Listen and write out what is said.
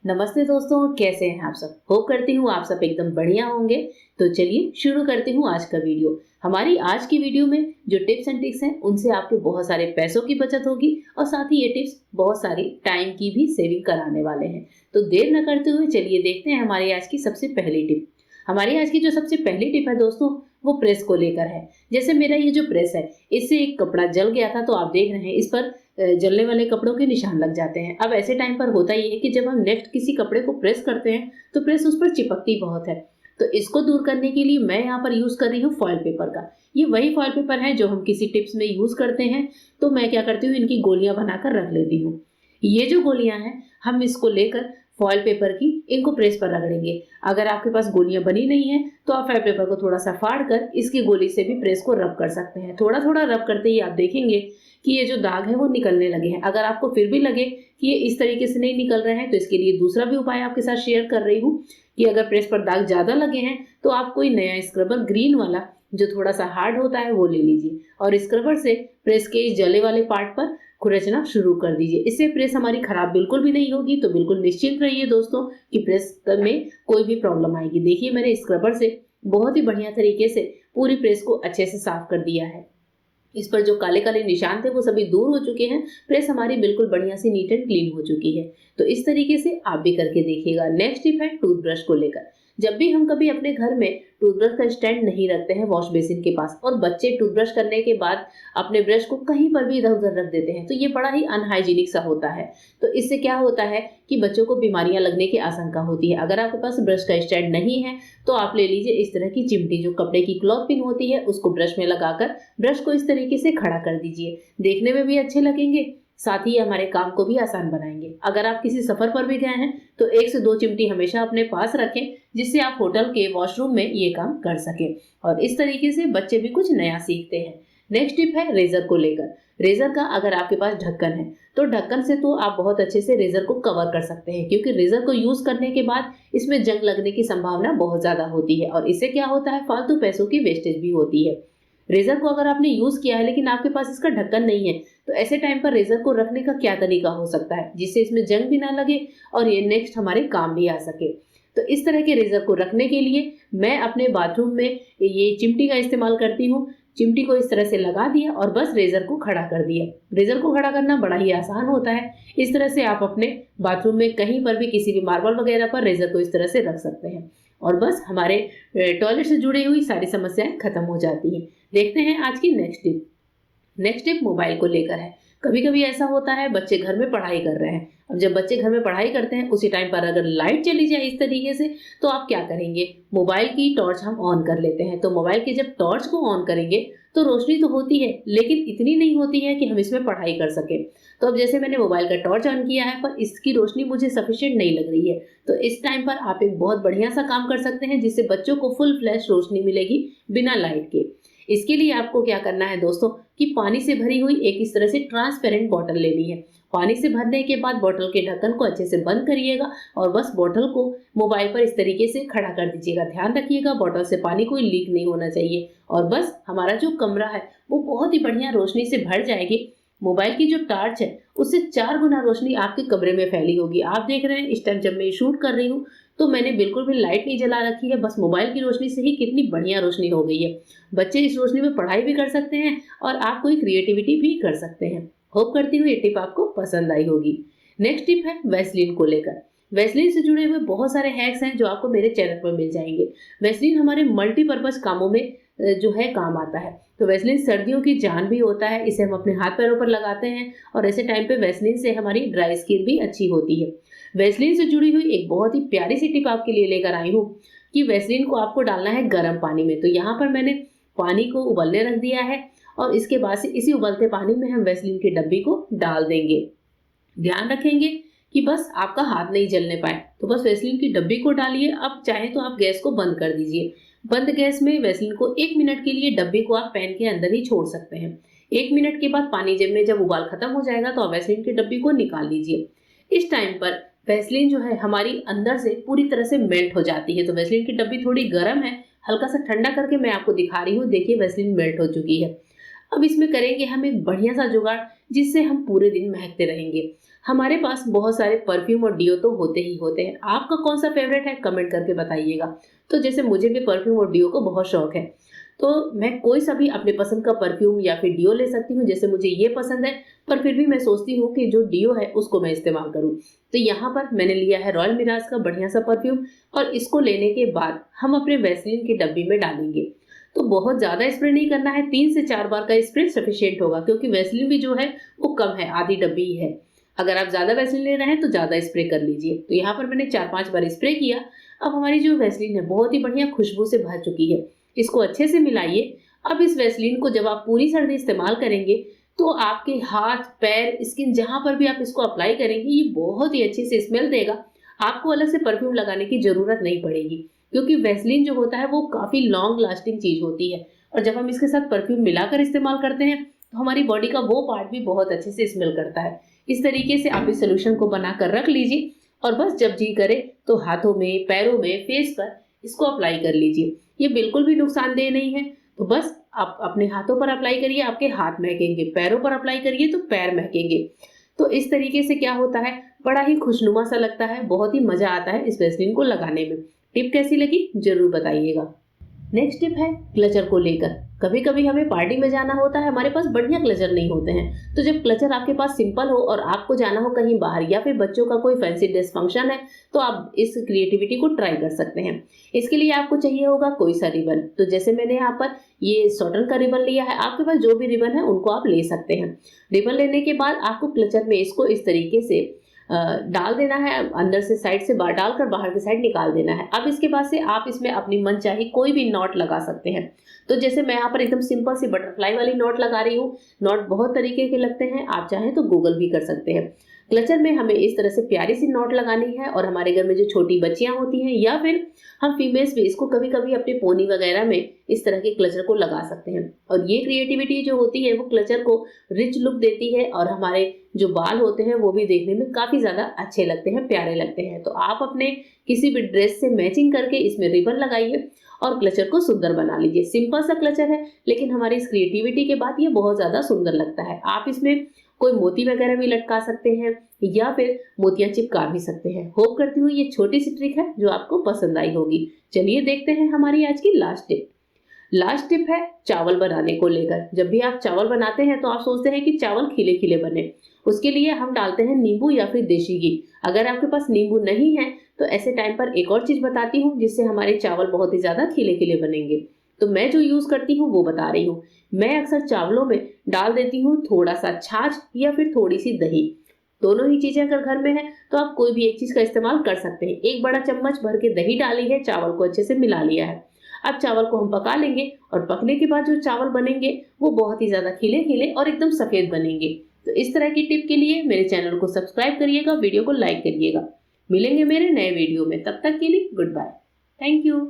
नमस्ते दोस्तों, कैसे हैं आप सब। होप करती हूँ आप सब एकदम बढ़िया होंगे। तो चलिए शुरू करती हूँ आज का वीडियो। हमारी आज की वीडियो में जो टिप्स एंड ट्रिक्स हैं उनसे आपके बहुत सारे पैसों की बचत होगी और साथ ही ये टिप्स बहुत सारी टाइम की भी सेविंग कराने वाले हैं। तो देर न करते हुए चलिए देखते हैं हमारी आज की सबसे पहली टिप। हमारी आज की जो सबसे पहली टिप है दोस्तों, वो प्रेस को लेकर है। जैसे मेरा ये जो प्रेस है, इससे एक कपड़ा जल गया था, तो आप देख रहे हैं इस पर जलने वाले कपड़ों के निशान लग जाते हैं। अब ऐसे टाइम पर होता ये है कि जब हम नेक्स्ट किसी कपड़े को प्रेस करते हैं तो प्रेस उस पर चिपकती बहुत है। तो इसको दूर करने के लिए मैं यहाँ पर यूज कर रही हूँ फॉयल पेपर का। ये वही फॉयल पेपर है जो हम किसी टिप्स में यूज करते हैं। तो मैं क्या करती हूँ, इनकी गोलियां बनाकर रख लेती हूँ। ये जो गोलियां हैं, हम इसको लेकर फॉयल पेपर की इनको प्रेस पर रगड़ेंगे। अगर आपके पास गोलियां बनी नहीं है तो आप फॉयल पेपर को थोड़ा सा फाड़ कर इसकी गोली से भी प्रेस को रब कर सकते हैं। थोड़ा थोड़ा रब करते ही आप देखेंगे कि ये जो दाग है वो निकलने लगे हैं। अगर आपको फिर भी लगे कि ये इस तरीके से नहीं निकल रहे हैं तो इसके लिए दूसरा भी उपाय आपके साथ शेयर कर रही हूँ कि अगर प्रेस पर दाग ज्यादा लगे हैं तो आप कोई नया स्क्रबर ग्रीन वाला जो थोड़ा सा हार्ड होता है वो ले लीजिए और स्क्रबर से प्रेस के इस जले वाले पार्ट पर खुरचना शुरू कर दीजिए। इससे प्रेस हमारी खराब बिल्कुल भी नहीं होगी। तो बिल्कुल निश्चिंत रहिए दोस्तों कि प्रेस में कोई भी प्रॉब्लम आएगी। देखिए, मैंने स्क्रबर से बहुत ही बढ़िया तरीके से पूरी प्रेस को अच्छे से साफ कर दिया है। इस पर जो काले काले निशान थे वो सभी दूर हो चुके हैं। प्रेस हमारी बिल्कुल बढ़िया सी नीट एंड क्लीन हो चुकी है। तो इस तरीके से आप भी करके देखिएगा। नेक्स्ट टिप है टूथब्रश को लेकर। जब भी हम कभी अपने घर में टूथब्रश का स्टैंड नहीं रखते हैं वॉश बेसिन के पास और बच्चे टूथब्रश करने के बाद अपने ब्रश को कहीं पर भी इधर उधर रख देते हैं, तो ये बड़ा ही अनहाइजीनिक सा होता है। तो इससे क्या होता है कि बच्चों को बीमारियां लगने की आशंका होती है। अगर आपके पास ब्रश का स्टैंड नहीं है तो आप ले लीजिए इस तरह की चिमटी, जो कपड़े की क्लॉथ पिन होती है, उसको ब्रश में लगाकर ब्रश को इस तरीके से खड़ा कर दीजिए। देखने में भी अच्छे लगेंगे, साथ ही हमारे काम को भी आसान बनाएंगे। अगर आप किसी सफर पर भी गए हैं तो 1 से 2 चिमटी हमेशा अपने पास रखें, जिससे आप होटल के वॉशरूम में ये काम कर सकें और इस तरीके से बच्चे भी कुछ नया सीखते हैं। नेक्स्ट टिप है रेजर को लेकर। रेजर का अगर आपके पास ढक्कन है तो ढक्कन से तो आप बहुत अच्छे से रेजर को कवर कर सकते हैं, क्योंकि रेजर को यूज करने के बाद इसमें जंग लगने की संभावना बहुत ज्यादा होती है और इससे क्या होता है, फालतू पैसों की वेस्टेज भी होती है। रेजर को अगर आपने यूज किया है लेकिन आपके पास इसका ढक्कन नहीं है तो ऐसे टाइम पर रेजर को रखने का क्या तरीका हो सकता है जिससे इसमें जंग भी ना लगे और ये नेक्स्ट हमारे काम भी आ सके। तो इस तरह के रेजर को रखने के लिए मैं अपने बाथरूम में ये चिमटी का इस्तेमाल करती हूँ। चिमटी को इस तरह से लगा दिया और बस रेजर को खड़ा कर दिया। रेजर को खड़ा करना बड़ा ही आसान होता है। इस तरह से आप अपने बाथरूम में कहीं पर भी किसी भी मार्बल वगैरह पर रेजर को इस तरह से रख सकते हैं और बस हमारे टॉयलेट से जुड़ी हुई सारी समस्याएं खत्म हो जाती हैं। देखते हैं आज की next tip. Next tip mobile को लेकर है। कभी कभी ऐसा होता है बच्चे घर में पढ़ाई कर रहे हैं। अब जब बच्चे घर में पढ़ाई करते हैं उसी टाइम पर अगर लाइट चली जाए इस तरीके से तो आप क्या करेंगे, मोबाइल की टॉर्च हम ऑन कर लेते हैं। तो मोबाइल की जब टॉर्च को ऑन करेंगे तो रोशनी तो होती है लेकिन इतनी नहीं होती है कि हम इसमें पढ़ाई कर सके। तो अब जैसे मैंने मोबाइल का टॉर्च ऑन किया है पर इसकी रोशनी मुझे सफिशिएंट नहीं लग रही है, तो इस टाइम पर आप एक बहुत बढ़िया सा काम कर सकते हैं जिससे बच्चों को फुल फ्लैश रोशनी मिलेगी बिना लाइट के। इसके लिए आपको क्या करना है दोस्तों कि पानी से भरी हुई एक इस तरह से ट्रांसपेरेंट बोतल लेनी है। पानी से भरने के बाद बोतल के ढक्कन को अच्छे से बंद करिएगा और बस बोतल को मोबाइल पर इस तरीके से खड़ा कर दीजिएगा। ध्यान रखिएगा बोतल से पानी कोई लीक नहीं होना चाहिए और बस हमारा जो कमरा है वो बहुत ही बढ़िया रोशनी से भर जाएगी। मोबाइल की जो टॉर्च है उससे 4 गुना रोशनी आपके कमरे में फैली होगी। आप देख रहे हैं इस टाइम जब मैं शूट कर रही हूँ तो मैंने बिल्कुल भी लाइट नहीं जला रखी है, बस मोबाइल की रोशनी से ही कितनी बढ़िया रोशनी हो गई है। बच्चे इस रोशनी में पढ़ाई भी कर सकते हैं और आप कोई क्रिएटिविटी भी कर सकते हैं। होप करती हूँ ये टिप आपको पसंद आई होगी। नेक्स्ट टिप है वैसलीन को लेकर। वैसलीन से जुड़े हुए बहुत सारे हैक्स हैं जो आपको मेरे चैनल पर मिल जाएंगे। वैसलीन हमारे मल्टीपर्पज कामों में जो है काम आता है। तो वैसलीन सर्दियों की जान भी होता है। इसे हम अपने हाथ पैरों पर लगाते हैं और ऐसे टाइम पे वैसलीन से हमारी ड्राई स्किन भी अच्छी होती है। वैसलीन से जुड़ी हुई एक बहुत ही प्यारी सी टिप आपके लिए लेकर आई हूँ कि वैसलीन को आपको डालना है गर्म पानी में। तो यहाँ पर मैंने पानी को उबलने रख दिया है और इसके बाद से इसी उबलते पानी में हम वैसलीन की डब्बी को डाल देंगे। ध्यान रखेंगे कि बस आपका हाथ नहीं जलने पाए। तो बस वैसलीन की डब्बी को डालिए। अब चाहे तो आप गैस को बंद कर दीजिए। बंद गैस में वैसलीन को 1 मिनट के लिए डब्बी को आप पैन के अंदर ही छोड़ सकते हैं। 1 मिनट के बाद पानी जब उबाल खत्म हो जाएगा तो आप वैसलीन की डब्बी को निकाल लीजिए। इस टाइम पर वैसलीन जो है हमारी अंदर से पूरी तरह से मेल्ट हो जाती है। तो वैसलीन की डब्बी थोड़ी गर्म है, हल्का सा ठंडा करके मैं आपको दिखा रही हूँ। देखिए वैसलीन मेल्ट हो चुकी है। अब इसमें करेंगे हम एक बढ़िया सा जुगाड़ जिससे हम पूरे दिन महकते रहेंगे। हमारे पास बहुत सारे परफ्यूम और डिओ तो होते ही होते हैं। आपका कौन सा फेवरेट है कमेंट करके बताइएगा। तो जैसे मुझे भी परफ्यूम और डिओ को बहुत शौक है, तो मैं कोई सा भी अपने पसंद का परफ्यूम या फिर डिओ ले सकती हूँ। जैसे मुझे ये पसंद है, पर फिर भी मैं सोचती हूँ कि जो डिओ है उसको मैं इस्तेमाल करूँ। तो यहाँ पर मैंने लिया है रॉयल मिराज का बढ़िया सा परफ्यूम, और इसको लेने के बाद हम अपने वैसलीन की डब्बी में डालेंगे। तो बहुत ज़्यादा स्प्रे नहीं करना है, 3 से 4 बार का स्प्रे सफिशिएंट होगा, क्योंकि वैसलीन भी जो है वो कम है, आधी डब्बी ही है। अगर आप ज़्यादा वैसलीन ले रहे हैं तो ज़्यादा स्प्रे कर लीजिए। तो यहाँ पर मैंने 4-5 बार स्प्रे किया। अब हमारी जो वैसलीन है बहुत ही बढ़िया खुशबू से भर चुकी है। इसको अच्छे से मिलाइए। अब इस वैसलीन को जब आप पूरी सर्दी इस्तेमाल करेंगे तो आपके हाथ, पैर, स्किन जहां पर भी आप इसको अप्लाई करेंगे ये बहुत ही अच्छी से स्मेल देगा। आपको अलग से परफ्यूम लगाने की जरूरत नहीं पड़ेगी, क्योंकि वैसलीन जो होता है वो काफी लॉन्ग लास्टिंग चीज होती है, और जब हम इसके साथ परफ्यूम मिलाकर इस्तेमाल करते हैं तो हमारी बॉडी का वो पार्ट भी बहुत अच्छे से स्मेल करता है। इस तरीके से आप इस सोल्यूशन को बनाकर रख लीजिए, और बस जब जी करे तो हाथों में, पैरों में, फेस पर इसको अप्लाई कर लीजिए। ये बिल्कुल भी नुकसानदेह नहीं है। तो बस आप अपने हाथों पर अप्लाई करिए, आपके हाथ महकेंगे, पैरों पर अप्लाई करिए तो पैर महकेंगे। तो इस तरीके से क्या होता है, बड़ा ही खुशनुमा सा लगता है, बहुत ही मजा आता है इस वैसलीन को लगाने में। टिप कैसी लगी जरूर बताइएगा। नेक्स्ट टिप है क्लचर को लेकर। कभी कभी हमें पार्टी में जाना होता है, हमारे पास बढ़िया क्लचर नहीं होते हैं। तो जब क्लचर आपके पास सिंपल हो और आपको जाना हो कहीं बाहर, या फिर बच्चों का कोई फैंसी ड्रेस फंक्शन है, तो आप इस क्रिएटिविटी को ट्राई कर सकते हैं। इसके लिए आपको चाहिए होगा कोई सा रिबन। तो जैसे मैंने यहाँ पर ये सॉटन का रिबन लिया है, आपके पास जो भी रिबन है उनको आप ले सकते हैं। रिबन लेने के बाद आपको क्लचर में इसको इस तरीके से डाल देना है, अंदर से साइड से डालकर बाहर की साइड निकाल देना है। अब इसके बाद से आप इसमें अपनी मनचाही कोई भी नॉट लगा सकते हैं। तो जैसे मैं यहाँ पर एकदम सिंपल सी बटरफ्लाई वाली नॉट लगा रही हूँ। नॉट बहुत तरीके के लगते हैं, आप चाहें तो गूगल भी कर सकते हैं। क्लचर में हमें इस तरह से प्यारी सी नॉट लगानी है, और हमारे घर में जो छोटी बच्चियां होती हैं या फिर हम फीमेल्स भी इसको कभी कभी अपने पोनी वगैरह में इस तरह के क्लचर को लगा सकते हैं। और ये क्रिएटिविटी जो होती है वो क्लचर को रिच लुक देती है, और हमारे जो बाल होते हैं वो भी देखने में काफी ज्यादा अच्छे लगते हैं, प्यारे लगते हैं। तो आप अपने किसी भी ड्रेस से मैचिंग करके इसमें रिबन लगाइए और क्लचर को सुंदर बना लीजिए। सिंपल सा क्लचर है, लेकिन हमारी इस क्रिएटिविटी के बाद ये बहुत ज्यादा सुंदर लगता है। आप इसमें कोई मोती वगैरह भी लटका सकते हैं, या फिर मोतियां चिपका भी सकते हैं। होप करती हूँ ये छोटी सी ट्रिक है जो आपको पसंद आई होगी। चलिए देखते हैं हमारी आज की लास्ट टिप। लास्ट टिप है चावल बनाने को लेकर। जब भी आप चावल बनाते हैं तो आप सोचते हैं कि चावल खिले खिले बने। उसके लिए हम डालते हैं नींबू या फिर देशी घी। अगर आपके पास नींबू नहीं है तो ऐसे टाइम पर एक और चीज बताती हूँ जिससे हमारे चावल बहुत ही ज्यादा खिले खिले बनेंगे। तो मैं जो यूज करती हूँ वो बता रही हूँ। मैं अक्सर चावलों में डाल देती हूँ थोड़ा सा छाछ या फिर थोड़ी सी दही। दोनों ही चीजें अगर घर में है तो आप कोई भी एक चीज का इस्तेमाल कर सकते हैं। 1 बड़ा चम्मच भर के दही डाली है, चावल को अच्छे से मिला लिया है। अब चावल को हम पका लेंगे, और पकने के बाद जो चावल बनेंगे वो बहुत ही ज्यादा खिले खिले और एकदम सफेद बनेंगे। तो इस तरह की टिप के लिए मेरे चैनल को सब्सक्राइब करिएगा, वीडियो को लाइक करिएगा। मिलेंगे मेरे नए वीडियो में, तब तक के लिए गुड बाय। Thank you.